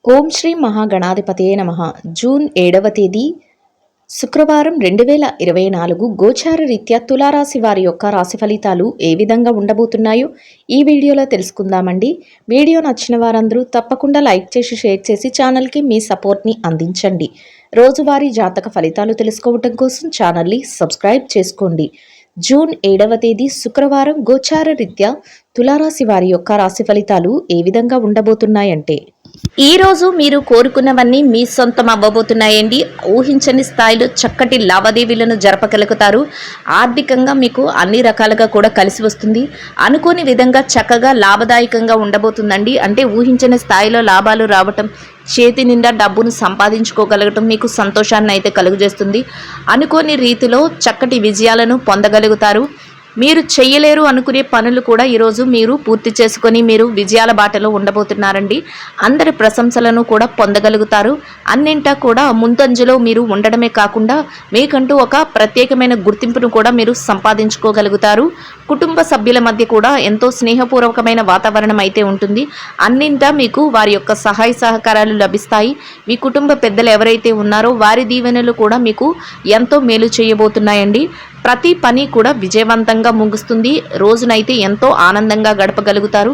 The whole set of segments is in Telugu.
ఓం శ్రీ మహాగణాధిపతయే నమః. జూన్ 7వ తేదీ శుక్రవారం 2024 గోచార రీత్యా తులారాశి వారి యొక్క రాశి ఫలితాలు ఏ విధంగా ఉండబోతున్నాయో ఈ వీడియోలో తెలుసుకుందామండి. వీడియో నచ్చిన వారందరూ తప్పకుండా లైక్ చేసి షేర్ చేసి ఛానల్కి మీ సపోర్ట్ని అందించండి. రోజువారీ జాతక ఫలితాలు తెలుసుకోవటం కోసం ఛానల్ని సబ్స్క్రైబ్ చేసుకోండి. జూన్ 7వ తేదీ శుక్రవారం గోచార రీత్యా తులారాశి వారి యొక్క రాశి ఫలితాలు ఏ విధంగా ఉండబోతున్నాయంటే, ఈ రోజు మీరు కోరుకున్నవన్నీ మీ సొంతం అవ్వబోతున్నాయండి. ఊహించని స్థాయిలో చక్కటి లావాదేవీలను జరపగలుగుతారు. ఆర్థికంగా మీకు అన్ని రకాలుగా కూడా కలిసి వస్తుంది. అనుకోని విధంగా చక్కగా లాభదాయకంగా ఉండబోతుందండి. అంటే ఊహించని స్థాయిలో లాభాలు రావటం, చేతి నిండా డబ్బును సంపాదించుకోగలగటం మీకు సంతోషాన్ని అయితే కలుగజేస్తుంది. అనుకోని రీతిలో చక్కటి విజయాలను పొందగలుగుతారు. మీరు చెయ్యలేరు అనుకునే పనులు కూడా ఈరోజు మీరు పూర్తి చేసుకొని మీరు విజయాల బాటలో ఉండబోతున్నారండి. అందరి ప్రశంసలను కూడా పొందగలుగుతారు. అన్నింటా కూడా ముందంజలో మీరు ఉండడమే కాకుండా మీకంటూ ఒక ప్రత్యేకమైన గుర్తింపును కూడా మీరు సంపాదించుకోగలుగుతారు. కుటుంబ సభ్యుల మధ్య కూడా ఎంతో స్నేహపూర్వకమైన వాతావరణం అయితే ఉంటుంది. అన్నింటా మీకు వారి యొక్క సహాయ సహకారాలు లభిస్తాయి. మీ కుటుంబ పెద్దలు ఎవరైతే ఉన్నారో వారి దీవెనలు కూడా మీకు ఎంతో మేలు చేయబోతున్నాయండి. ప్రతి పని కూడా విజయవంతంగా ముగుస్తుంది. రోజునైతే ఎంతో ఆనందంగా గడపగలుగుతారు.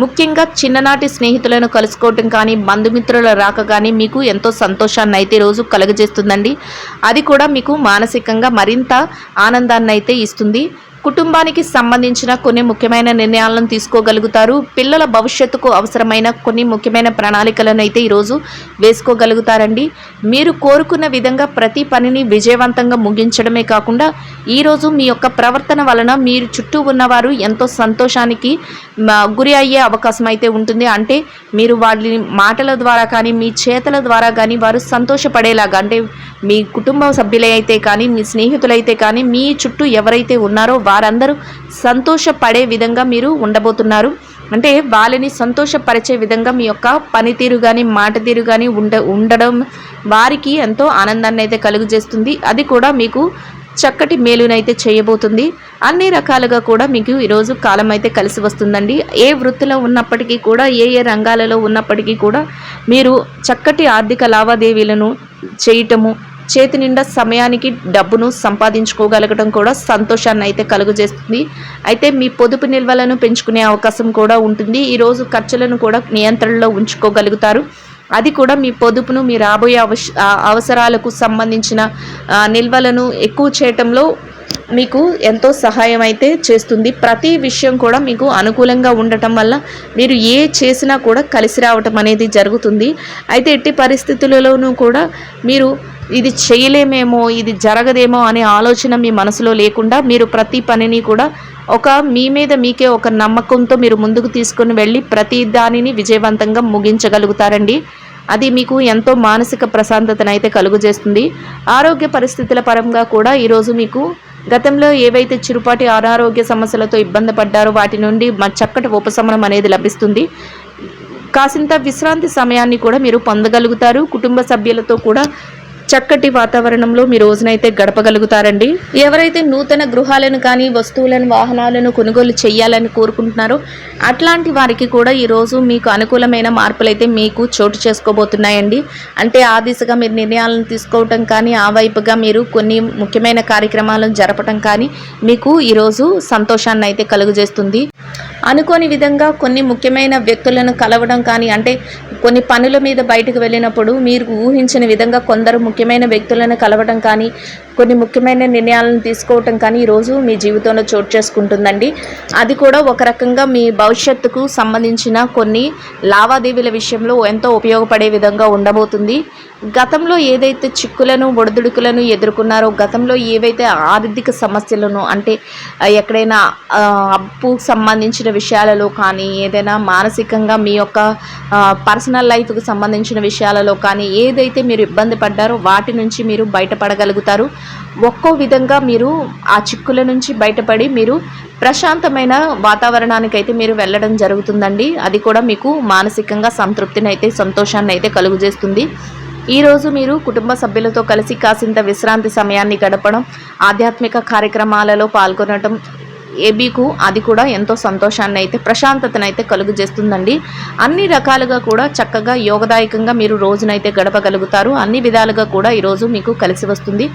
ముఖ్యంగా చిన్ననాటి స్నేహితులను కలుసుకోవటం కానీ, బంధుమిత్రుల రాక కానీ మీకు ఎంతో సంతోషాన్ని అయితే రోజు కలుగజేస్తుందండి. అది కూడా మీకు మానసికంగా మరింత ఆనందాన్ని అయితే ఇస్తుంది. కుటుంబానికి సంబంధించిన కొన్ని ముఖ్యమైన నిర్ణయాలను తీసుకోగలుగుతారు. పిల్లల భవిష్యత్తుకు అవసరమైన కొన్ని ముఖ్యమైన ప్రణాళికలను అయితే ఈరోజు వేసుకోగలుగుతారండి. మీరు కోరుకున్న విధంగా ప్రతి పనిని విజయవంతంగా ముగించడమే కాకుండా ఈరోజు మీ యొక్క ప్రవర్తన వలన మీరు చుట్టూ ఉన్నవారు ఎంతో సంతోషానికి గురి అయ్యే అవకాశం అయితే ఉంటుంది. అంటే మీరు వాళ్ళ మాటల ద్వారా కానీ, మీ చేతల ద్వారా కానీ వారు సంతోషపడేలాగా, అంటే మీ కుటుంబ సభ్యులైతే కానీ, మీ స్నేహితులైతే కానీ, మీ చుట్టూ ఎవరైతే ఉన్నారో వారందరూ సంతోషపడే విధంగా మీరు ఉండబోతున్నారు. అంటే వాళ్ళని సంతోషపరిచే విధంగా మీ యొక్క పనితీరు కానీ, మాట తీరు కానీ ఉండడం వారికి ఎంతో ఆనందాన్ని అయితే కలుగజేస్తుంది. అది కూడా మీకు చక్కటి మేలునైతే చేయబోతుంది. అన్ని రకాలుగా కూడా మీకు ఈరోజు కాలం అయితే కలిసి వస్తుందండి. ఏ వృత్తిలో ఉన్నప్పటికీ కూడా, ఏ రంగాలలో ఉన్నప్పటికీ కూడా మీరు చక్కటి ఆర్థిక లావాదేవీలను చేయటము, చేతి నిండా సమయానికి డబ్బును సంపాదించుకోగలగడం కూడా సంతోషాన్ని అయితే కలుగజేస్తుంది. అయితే మీ పొదుపు నిల్వలను పెంచుకునే అవకాశం కూడా ఉంటుంది. ఈరోజు ఖర్చులను కూడా నియంత్రణలో ఉంచుకోగలుగుతారు. అది కూడా మీ పొదుపును, మీ రాబోయే అవసరాలకు సంబంధించిన నిల్వలను ఎక్కువ చేయటంలో మీకు ఎంతో సహాయం అయితే చేస్తుంది. ప్రతి విషయం కూడా మీకు అనుకూలంగా ఉండటం వల్ల మీరు ఏ చేసినా కూడా కలిసి రావటం అనేది జరుగుతుంది. అయితే ఎట్టి పరిస్థితులలోనూ కూడా మీరు ఇది చేయలేమేమో, ఇది జరగదేమో అనే ఆలోచన మీ మనసులో లేకుండా మీరు ప్రతి పనిని కూడా మీ మీద మీకే ఒక నమ్మకంతో మీరు ముందుకు తీసుకొని వెళ్ళి ప్రతి దానిని విజయవంతంగా ముగించగలుగుతారండి. అది మీకు ఎంతో మానసిక ప్రశాంతతను అయితే కలుగజేస్తుంది. ఆరోగ్య పరిస్థితుల పరంగా కూడా ఈరోజు మీకు గతంలో ఏవైతే చిరుపాటి అనారోగ్య సమస్యలతో ఇబ్బంది పడ్డారో వాటి నుండి చక్కటి ఉపశమనం అనేది లభిస్తుంది. కాసింత విశ్రాంతి సమయాన్ని కూడా మీరు పొందగలుగుతారు. కుటుంబ సభ్యులతో కూడా చక్కటి వాతావరణంలో మీ రోజునైతే గడపగలుగుతారండి. ఎవరైతే నూతన గృహాలను కానీ, వస్తువులను, వాహనాలను కొనుగోలు చేయాలని కోరుకుంటున్నారో అట్లాంటి వారికి కూడా ఈరోజు మీకు అనుకూలమైన మార్పులు అయితే మీకు చోటు చేసుకోబోతున్నాయండి. అంటే ఆ దిశగా మీరు నిర్ణయాలను తీసుకోవటం కానీ, ఆ వైపుగా మీరు కొన్ని ముఖ్యమైన కార్యక్రమాలను జరపటం కానీ మీకు ఈరోజు సంతోషాన్ని అయితే కలుగజేస్తుంది. అనుకోని విధంగా కొన్ని ముఖ్యమైన వ్యక్తులను కలవడం కానీ, అంటే కొన్ని పనుల మీద బయటకు వెళ్ళినప్పుడు మీరు ఊహించిన విధంగా కొందరు ముఖ్యమైన వ్యక్తులను కలవడం కానీ, కొన్ని ముఖ్యమైన నిర్ణయాలను తీసుకోవటం కానీ ఈరోజు మీ జీవితంలో చోటు చేసుకుంటుందండి. అది కూడా ఒక రకంగా మీ భవిష్యత్తుకు సంబంధించిన కొన్ని లావాదేవీల విషయంలో ఎంతో ఉపయోగపడే విధంగా ఉండబోతుంది. గతంలో ఏదైతే చిక్కులను, ఒడిదుడుకులను ఎదుర్కొన్నారో, గతంలో ఏవైతే ఆర్థిక సమస్యలను, అంటే ఎక్కడైనా అప్పు సంబంధించిన విషయాలలో కానీ, ఏదైనా మానసికంగా మీ యొక్క పర్సనల్ లైఫ్కి సంబంధించిన విషయాలలో కానీ ఏదైతే మీరు ఇబ్బంది పడ్డారో వాటి నుంచి మీరు బయటపడగలుగుతారు. ఒక్కో విధంగా మీరు ఆ చిక్కుల నుంచి బయటపడి మీరు ప్రశాంతమైన వాతావరణానికైతే మీరు వెళ్ళడం జరుగుతుందండి. అది కూడా మీకు మానసికంగా సంతృప్తిని అయితే, సంతోషాన్ని అయితే కలుగజేస్తుంది. ఈరోజు మీరు కుటుంబ సభ్యులతో కలిసి కాసింత విశ్రాంతి సమయాన్ని గడపడం, ఆధ్యాత్మిక కార్యక్రమాలలో పాల్గొనడం, మీకు అది కూడా ఎంతో సంతోషాన్ని అయితే ప్రశాంతతను అయితే కలుగజేస్తుందండి. అన్ని రకాలుగా కూడా చక్కగా యోగదాయకంగా మీరు రోజునైతే గడపగలుగుతారు. అన్ని విధాలుగా కూడా ఈరోజు మీకు కలిసి వస్తుంది.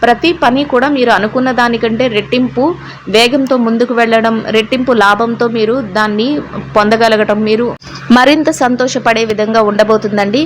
ప్రతి పని కూడా మీరు అనుకున్న దానికంటే రెట్టింపు వేగంతో ముందుకు వెళ్ళడం, రెట్టింపు లాభంతో మీరు దాన్ని పొందగలగటం, మీరు మరింత సంతోషపడే విధంగా ఉండబోతుందండి.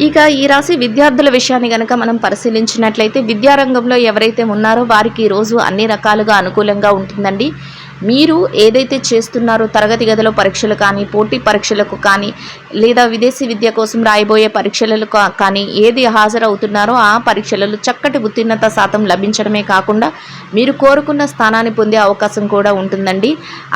ఇక ఈ రాశి విద్యార్థుల విషయాన్ని కనుక మనం పరిశీలించినట్లయితే విద్యారంగంలో ఎవరైతే ఉన్నారో వారికి ఈరోజు అన్ని రకాలుగా అనుకూలంగా ఉంటుందండి. మీరు ఏదైతే చేస్తున్నారో తరగతి గదిలో పరీక్షలు కానీ, పోటీ పరీక్షలకు కానీ, లేదా విదేశీ విద్య కోసం రాయబోయే పరీక్షలకు కానీ ఏది హాజరవుతున్నారో ఆ పరీక్షలలో చక్కటి ఉత్తీర్ణత శాతం లభించడమే కాకుండా మీరు కోరుకున్న స్థానాన్ని పొందే అవకాశం కూడా ఉంటుందండి.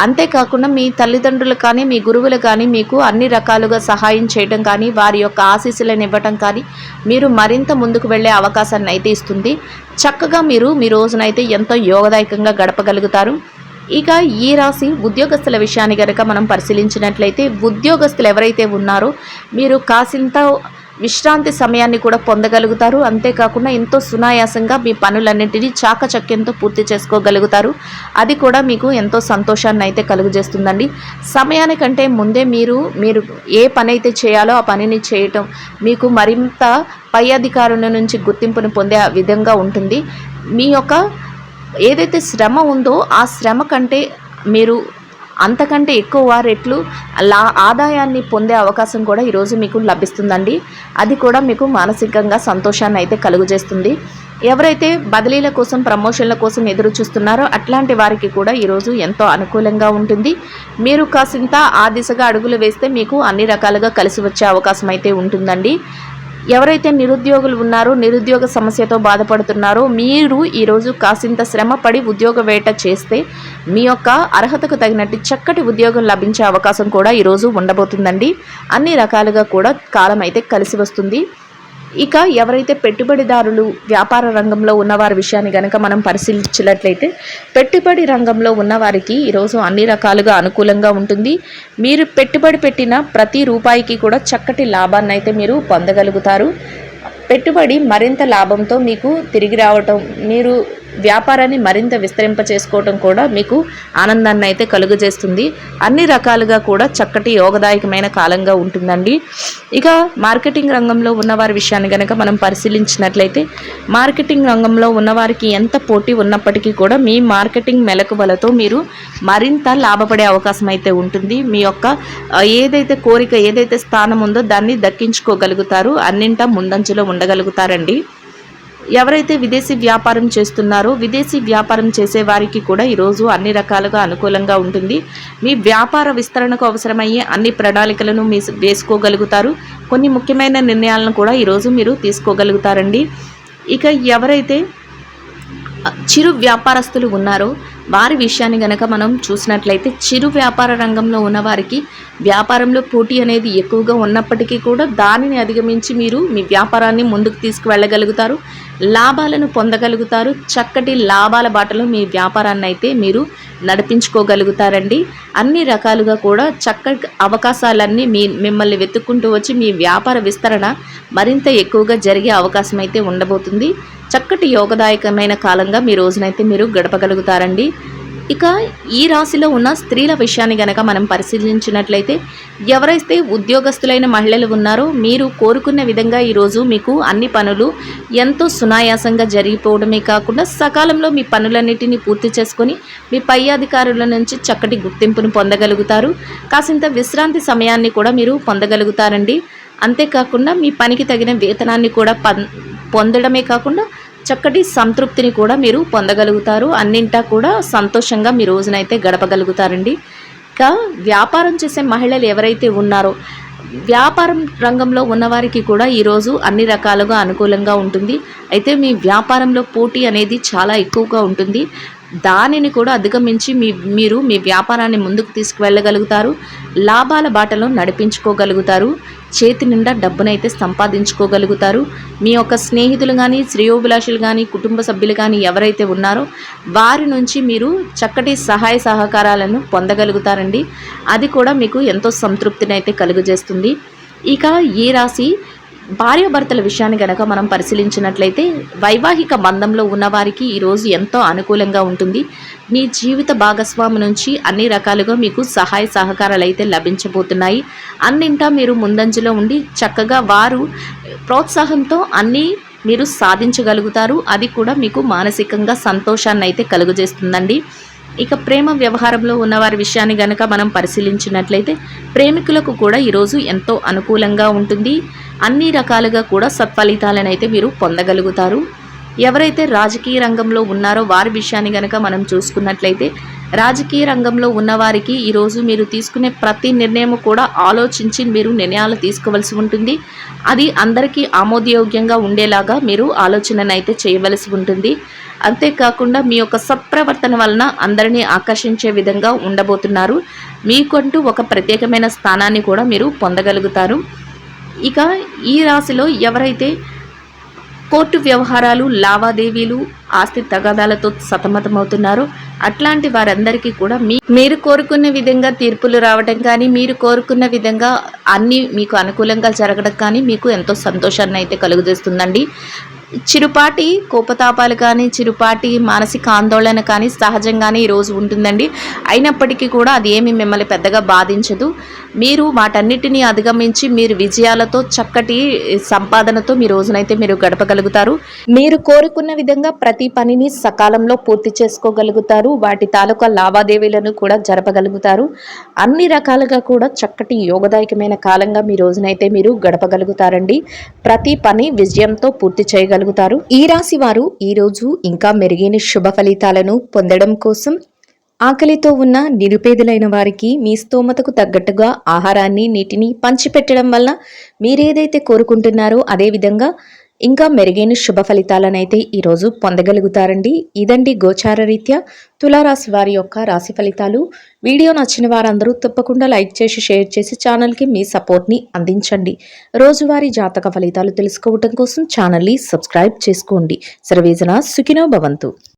అంతేకాకుండా మీ తల్లిదండ్రులు కానీ, మీ గురువులు కానీ మీకు అన్ని రకాలుగా సహాయం చేయడం కానీ, వారి యొక్క ఆశీస్సులను ఇవ్వటం కానీ మీరు మరింత ముందుకు వెళ్ళే అవకాశాన్ని అయితే ఇస్తుంది. చక్కగా మీరు మీ రోజునైతే ఎంతో యోగదాయకంగా గడపగలుగుతారు. ఇక ఈ రాశి ఉద్యోగస్తుల విషయాన్ని కనుక మనం పరిశీలించినట్లయితే ఉద్యోగస్తులు ఎవరైతే ఉన్నారో మీరు కాసింత విశ్రాంతి సమయాన్ని కూడా పొందగలుగుతారు. అంతేకాకుండా ఎంతో సునాయాసంగా మీ పనులన్నింటినీ చాకచక్యంతో పూర్తి చేసుకోగలుగుతారు. అది కూడా మీకు ఎంతో సంతోషాన్ని అయితే కలుగజేస్తుందండి. సమయానికంటే ముందే మీరు ఏ పని అయితే చేయాలో ఆ పనిని చేయటం మీకు మరింత పై అధికారుల నుంచి గుర్తింపును పొందే విధంగా ఉంటుంది. మీ యొక్క ఏదైతే శ్రమ ఉందో ఆ శ్రమ కంటే మీరు అంతకంటే ఎక్కువ రెట్లు ఆదాయాన్ని పొందే అవకాశం కూడా ఈరోజు మీకు లభిస్తుందండి. అది కూడా మీకు మానసికంగా సంతోషాన్ని అయితే కలుగజేస్తుంది. ఎవరైతే బదిలీల కోసం, ప్రమోషన్ల కోసం ఎదురు చూస్తున్నారో అట్లాంటి వారికి కూడా ఈరోజు ఎంతో అనుకూలంగా ఉంటుంది. మీరు కాసింత ఆ దిశగా అడుగులు వేస్తే మీకు అన్ని రకాలుగా కలిసి వచ్చే అవకాశం అయితే ఉంటుందండి. ఎవరైతే నిరుద్యోగులు ఉన్నారో, నిరుద్యోగ సమస్యతో బాధపడుతున్నారో మీరు ఈరోజు కాసింత శ్రమపడి ఉద్యోగ వేట చేస్తే మీ యొక్క అర్హతకు తగినట్టు చక్కటి ఉద్యోగం లభించే అవకాశం కూడా ఈరోజు ఉండబోతుందండి. అన్ని రకాలుగా కూడా కాలం అయితే కలిసి వస్తుంది. ఇక ఎవరైతే పెట్టుబడిదారులు, వ్యాపార రంగంలో ఉన్నవారి విషయాన్ని కనుక మనం పరిశీలించినట్లయితే పెట్టుబడి రంగంలో ఉన్నవారికి ఈరోజు అన్ని రకాలుగా అనుకూలంగా ఉంటుంది. మీరు పెట్టుబడి పెట్టిన ప్రతి రూపాయికి కూడా చక్కటి లాభాన్ని అయితే మీరు పొందగలుగుతారు. పెట్టుబడి మరింత లాభంతో మీకు తిరిగి రావటం, మీరు వ్యాపారాన్ని మరింత విస్తరింప చేసుకోవటం కూడా మీకు ఆనందాన్ని అయితే కలుగజేస్తుంది. అన్ని రకాలుగా కూడా చక్కటి యోగదాయకమైన కాలంగా ఉంటుందండి. ఇక మార్కెటింగ్ రంగంలో ఉన్నవారి విషయాన్ని కనుక మనం పరిశీలించినట్లయితే మార్కెటింగ్ రంగంలో ఉన్నవారికి ఎంత పోటీ ఉన్నప్పటికీ కూడా మీ మార్కెటింగ్ మెలకువలతో మీరు మరింత లాభపడే అవకాశం అయితే ఉంటుంది. మీ యొక్క ఏదైతే కోరిక, ఏదైతే స్థానం ఉందో దాన్ని దక్కించుకోగలుగుతారు. అన్నింటా ముందంజలో ఉండగలుగుతారండి. ఎవరైతే విదేశీ వ్యాపారం చేస్తున్నారో విదేశీ వ్యాపారం చేసే వారికి కూడా ఈరోజు అన్ని రకాలుగా అనుకూలంగా ఉంటుంది. మీ వ్యాపార విస్తరణకు అవసరమయ్యే అన్ని ప్రణాళికలను వేసుకోగలుగుతారు. కొన్ని ముఖ్యమైన నిర్ణయాలను కూడా ఈరోజు మీరు తీసుకోగలుగుతారండి. ఇక ఎవరైతే చిరు వ్యాపారస్తులు ఉన్నారో వారి విషయాన్ని గనక మనం చూసినట్లయితే చిరు వ్యాపార రంగంలో ఉన్నవారికి వ్యాపారంలో పోటీ అనేది ఎక్కువగా ఉన్నప్పటికీ కూడా దానిని అధిగమించి మీరు మీ వ్యాపారాన్ని ముందుకు తీసుకువెళ్ళగలుగుతారు, లాభాలను పొందగలుగుతారు. చక్కటి లాభాల బాటలో మీ వ్యాపారాన్ని అయితే మీరు నడిపించుకోగలుగుతారండి. అన్ని రకాలుగా కూడా చక్కటి అవకాశాలన్నీ మిమ్మల్ని వెతుక్కుంటూ వచ్చి మీ వ్యాపార విస్తరణ మరింత ఎక్కువగా జరిగే అవకాశం అయితే ఉండబోతుంది. చక్కటి యోగదాయకమైన కాలంగా మీ రోజునైతే మీరు గడపగలుగుతారండి. ఇక ఈ రాశిలో ఉన్న స్త్రీల విషయాన్ని గనక మనం పరిశీలించినట్లయితే ఎవరైతే ఉద్యోగస్తులైన మహిళలు ఉన్నారో మీరు కోరుకున్న విధంగా ఈరోజు మీకు అన్ని పనులు ఎంతో సునాయాసంగా జరిగిపోవడమే కాకుండా సకాలంలో మీ పనులన్నిటినీ పూర్తి చేసుకొని మీ పై అధికారుల నుంచి చక్కటి గుర్తింపును పొందగలుగుతారు. కాసింత విశ్రాంతి సమయాన్ని కూడా మీరు పొందగలుగుతారండి. అంతేకాకుండా మీ పనికి తగిన వేతనాన్ని కూడా పొందడమే కాకుండా చక్కటి సంతృప్తిని కూడా మీరు పొందగలుగుతారు. అన్నింటా కూడా సంతోషంగా మీ రోజునైతే గడపగలుగుతారండి. ఇక వ్యాపారం చేసే మహిళలు ఎవరైతే ఉన్నారో వ్యాపారం రంగంలో ఉన్నవారికి కూడా ఈరోజు అన్ని రకాలుగా అనుకూలంగా ఉంటుంది. అయితే మీ వ్యాపారంలో పోటీ అనేది చాలా ఎక్కువగా ఉంటుంది. దానిని కూడా అధిగమించి మీరు మీ వ్యాపారాన్ని ముందుకు తీసుకువెళ్ళగలుగుతారు. లాభాల బాటలో నడిపించుకోగలుగుతారు. చేతి నిండా డబ్బునైతే సంపాదించుకోగలుగుతారు. మీ యొక్క స్నేహితులు కానీ, శ్రేయోభిలాషులు కానీ, కుటుంబ సభ్యులు కానీ ఎవరైతే ఉన్నారో వారి నుంచి మీరు చక్కటి సహాయ సహకారాలను పొందగలుగుతారండి. అది కూడా మీకు ఎంతో సంతృప్తిని అయితే కలుగజేస్తుంది. ఇక ఈ రాశి భార్యాభర్తల విషయాన్ని గనక మనం పరిశీలించినట్లయితే వైవాహిక బంధంలో ఉన్నవారికి ఈరోజు ఎంతో అనుకూలంగా ఉంటుంది. మీ జీవిత భాగస్వామి నుంచి అన్ని రకాలుగా మీకు సహాయ సహకారాలు అయితే లభించబోతున్నాయి. అన్నింటా మీరు ముందంజలో ఉండి చక్కగా వారు ప్రోత్సాహంతో అన్నీ మీరు సాధించగలుగుతారు. అది కూడా మీకు మానసికంగా సంతోషాన్ని అయితే కలుగజేస్తుందండి. ఇక ప్రేమ వ్యవహారంలో ఉన్నవారి విషయాన్ని గనక మనం పరిశీలించినట్లయితే ప్రేమికులకు కూడా ఈరోజు ఎంతో అనుకూలంగా ఉంటుంది. అన్ని రకాలుగా కూడా సత్ఫలితాలను అయితే మీరు పొందగలుగుతారు. ఎవరైతే రాజకీయ రంగంలో ఉన్నారో వారి విషయాన్ని గనక మనం చూసుకున్నట్లయితే రాజకీయ రంగంలో ఉన్నవారికి ఈరోజు మీరు తీసుకునే ప్రతి నిర్ణయం కూడా ఆలోచించి మీరు నిర్ణయాలు తీసుకోవాల్సి ఉంటుంది. అది అందరికీ ఆమోదయోగ్యంగా ఉండేలాగా మీరు ఆలోచనను అయితే చేయవలసి ఉంటుంది. అంతేకాకుండా మీ యొక్క సత్ప్రవర్తన వలన అందరినీ ఆకర్షించే విధంగా ఉండబోతున్నారు. మీకంటూ ఒక ప్రత్యేకమైన స్థానాన్ని కూడా మీరు పొందగలుగుతారు. ఇక ఈ రాశిలో ఎవరైతే కోర్టు వ్యవహారాలు, లావాదేవీలు, ఆస్తి తగాదాలతో సతమతమవుతున్నారో అట్లాంటి వారందరికీ కూడా మీరు కోరుకున్న విధంగా తీర్పులు రావడం కానీ, మీరు కోరుకున్న విధంగా అన్నీ మీకు అనుకూలంగా జరగడం కానీ మీకు ఎంతో సంతోషాన్ని అయితే కలుగజేస్తుందండి. చిరుపాటి కోపతాపాలు కానీ, చిరుపాటి మానసిక ఆందోళన కానీ సహజంగానే ఈరోజు ఉంటుందండి. అయినప్పటికీ కూడా అది ఏమి మిమ్మల్ని పెద్దగా బాధించదు. మీరు వాటన్నిటినీ అధిగమించి మీరు విజయాలతో చక్కటి సంపాదనతో మీ రోజునైతే మీరు గడపగలుగుతారు. మీరు కోరుకున్న విధంగా ప్రతి పనిని సకాలంలో పూర్తి చేసుకోగలుగుతారు. వాటి తాలూకా లావాదేవీలను కూడా జరపగలుగుతారు. అన్ని రకాలుగా కూడా చక్కటి యోగదాయకమైన కాలంగా మీ రోజునైతే మీరు గడపగలుగుతారండి. ప్రతి పని విజయంతో పూర్తి చేయగలుగుతారు. ఈ రాశి వారు ఈరోజు ఇంకా మెరుగైన శుభ ఫలితాలను పొందడం కోసం ఆకలితో ఉన్న నిరుపేదలైన వారికి మీ స్తోమతకు తగ్గట్టుగా ఆహారాన్ని, నీటిని పంచిపెట్టడం వల్ల మీరేదైతే కోరుకుంటున్నారో అదేవిధంగా ఇంకా మెరుగైన శుభ ఫలితాలనైతే ఈరోజు పొందగలుగుతారండి. ఇదండి గోచార రీత్యా తులారాశి వారి యొక్క రాశి ఫలితాలు. వీడియో నచ్చిన వారందరూ తప్పకుండా లైక్ చేసి, షేర్ చేసి ఛానల్కి మీ సపోర్ట్ని అందించండి. రోజువారీ జాతక ఫలితాలు తెలుసుకోవడం కోసం ఛానల్ని సబ్స్క్రైబ్ చేసుకోండి. సర్వేజన సుఖినో భవంతు.